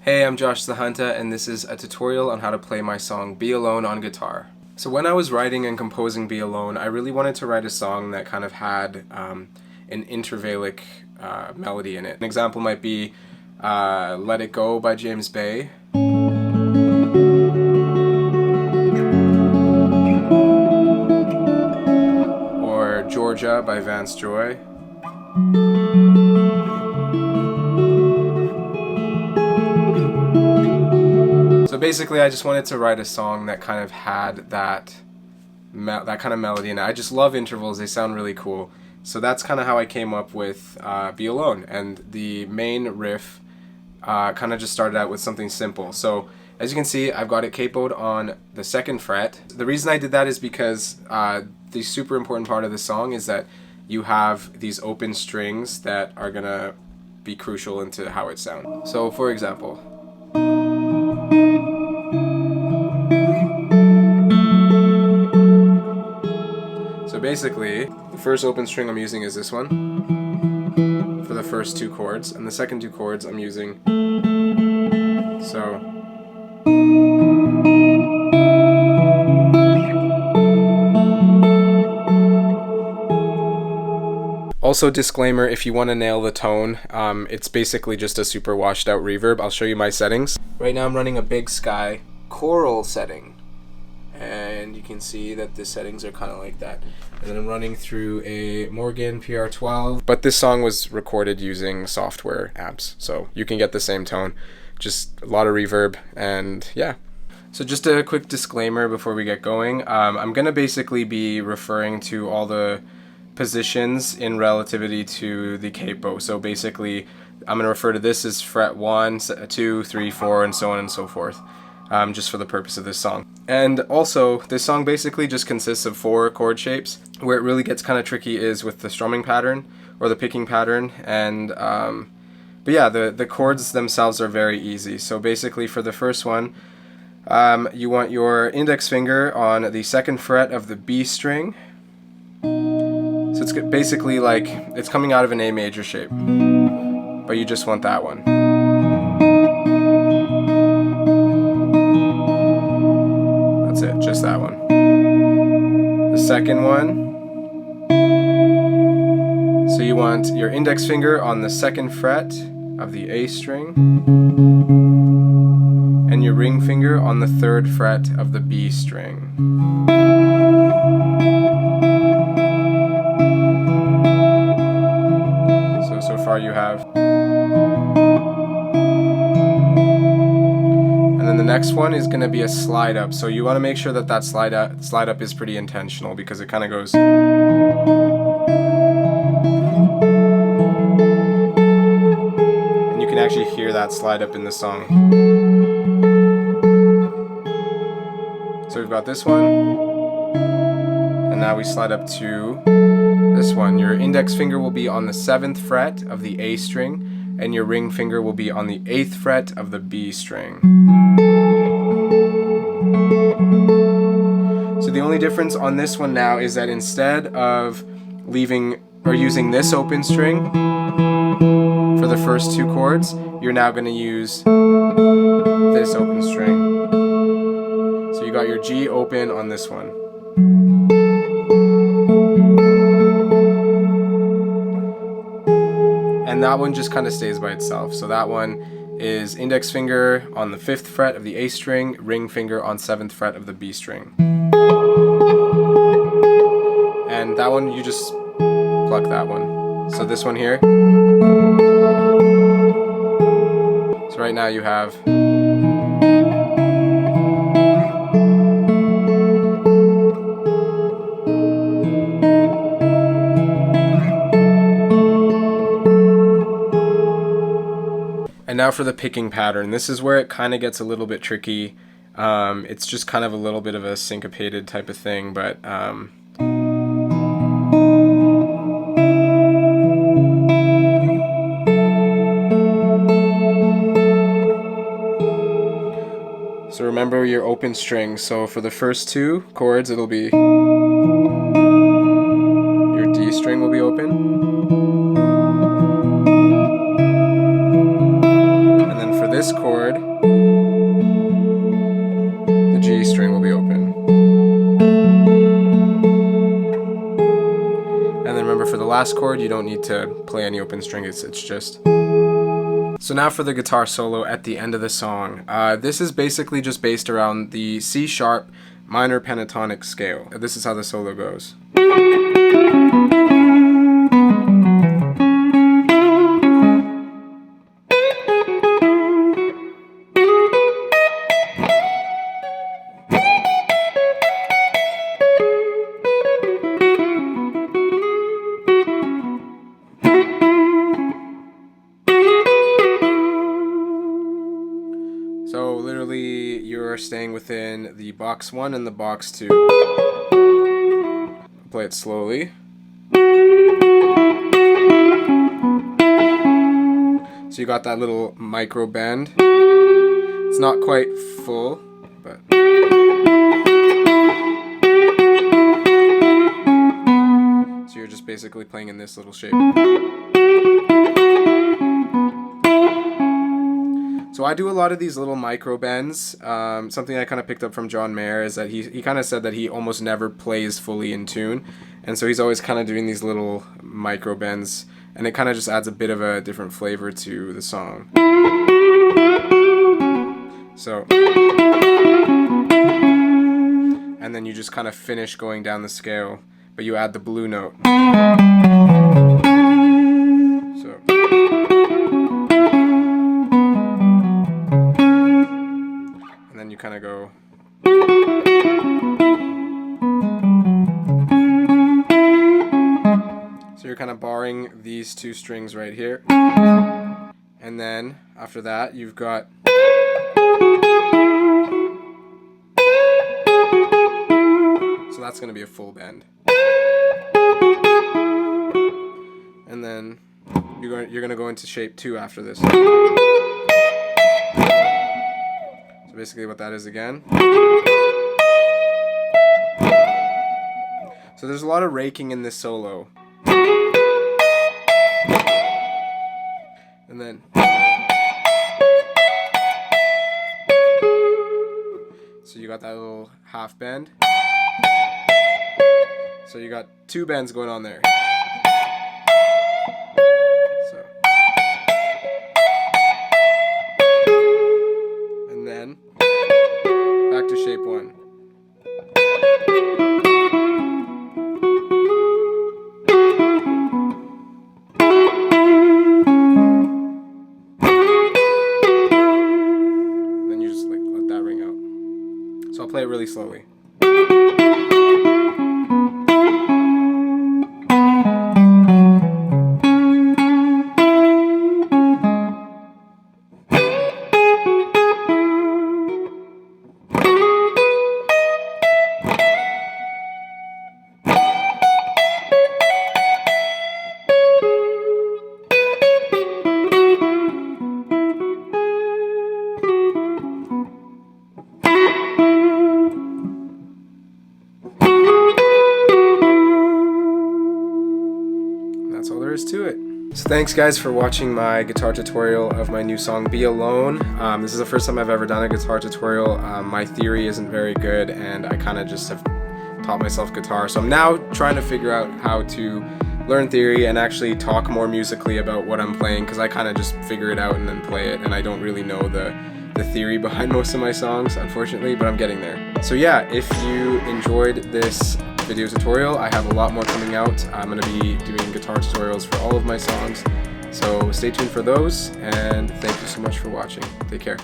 Hey, I'm Josh Sahunta, and this is a tutorial on how to play my song Be Alone on guitar. So when I was writing and composing Be Alone, I really wanted to write a song that kind of had an intervallic melody in it. An example might be Let It Go by James Bay. Or Georgia by Vance Joy. So basically I just wanted to write a song that kind of had that kind of melody in it. I just love intervals, they sound really cool. So that's kind of how I came up with Be Alone, and the main riff kind of just started out with something simple. So as you can see, I've got it capoed on the 2nd fret. The reason I did that is because the super important part of the song is that you have these open strings that are gonna be crucial into how it sounds. So for example, so basically, the first open string I'm using is this one for the first 2 chords, and the second 2 chords I'm using. So also, disclaimer, if you want to nail the tone, it's basically just a super washed out reverb. I'll show you my settings. Right now I'm running a Big Sky choral setting, and you can see that the settings are kind of like that. And then I'm running through a Morgan PR12, but this song was recorded using software amps, so you can get the same tone, just a lot of reverb, and yeah. So just a quick disclaimer before we get going. I'm gonna basically be referring to all the positions in relativity to the capo. So basically I'm going to refer to this as fret 1, 2, 3, 4, and so on and so forth, just for the purpose of this song. And also, this song basically just consists of 4 chord shapes. Where it really gets kind of tricky is with the strumming pattern or the picking pattern, and but yeah, the chords themselves are very easy. So basically for the first one, you want your index finger on the 2nd fret of the B string. So it's basically like it's coming out of an A major shape, but you just want that one. That's it, just that one. The second one, so you want your index finger on the 2nd fret of the A string, and your ring finger on the 3rd fret of the B string. So far you have. And then the next one is going to be a slide up. So you want to make sure that that slide up is pretty intentional, because it kind of goes. And you can actually hear that slide up in the song. So we've got this one. And now we slide up to this one. Your index finger will be on the 7th fret of the A string, and your ring finger will be on the 8th fret of the B string. So the only difference on this one now is that instead of leaving or using this open string for the first 2 chords, you're now going to use this open string. So you got your G open on this one. And that one just kind of stays by itself. So that one is index finger on the 5th fret of the A string, ring finger on 7th fret of the B string. And that one, you just pluck that one. So this one here. So right now you have. And now for the picking pattern. This is where it kind of gets a little bit tricky. It's just kind of a little bit of a syncopated type of thing, but so remember your open strings. So for the first 2 chords, it'll be your D string will be open. this chord, chord, the G string will be open. And then remember, for the last chord, you don't need to play any open string, it's just... So now for the guitar solo at the end of the song. This is basically just based around the C sharp minor pentatonic scale. This is how the solo goes. So literally you're staying within the box 1 and the box 2. Play it slowly. So you got that little micro bend. It's not quite full, but... So you're just basically playing in this little shape. So I do a lot of these little micro bends. Something I kind of picked up from John Mayer is that he kind of said that he almost never plays fully in tune, and so he's always kind of doing these little micro bends, and it kind of just adds a bit of a different flavor to the song. So, and then you just kind of finish going down the scale, but you add the blue note. So. Then you kind of go. So you're kind of barring these two strings right here. And then after that, you've got. So that's going to be a full bend. And then you're going to go into shape 2 after this. So basically what that is again. So there's a lot of raking in this solo. And then. So you got that little half bend. So you got 2 bends going on there. So. And then back to shape 1. And then you just like let that ring out. So I'll play it really slowly. That's all there is to it. So thanks guys for watching my guitar tutorial of my new song Be Alone. This is the first time I've ever done a guitar tutorial. My theory isn't very good and I kind of just have taught myself guitar. So I'm now trying to figure out how to learn theory and actually talk more musically about what I'm playing, because I kind of just figure it out and then play it, and I don't really know the theory behind most of my songs, unfortunately, but I'm getting there. So yeah, if you enjoyed this video tutorial, I have a lot more coming out. I'm going to be doing guitar tutorials for all of my songs, so stay tuned for those, and thank you so much for watching. Take care.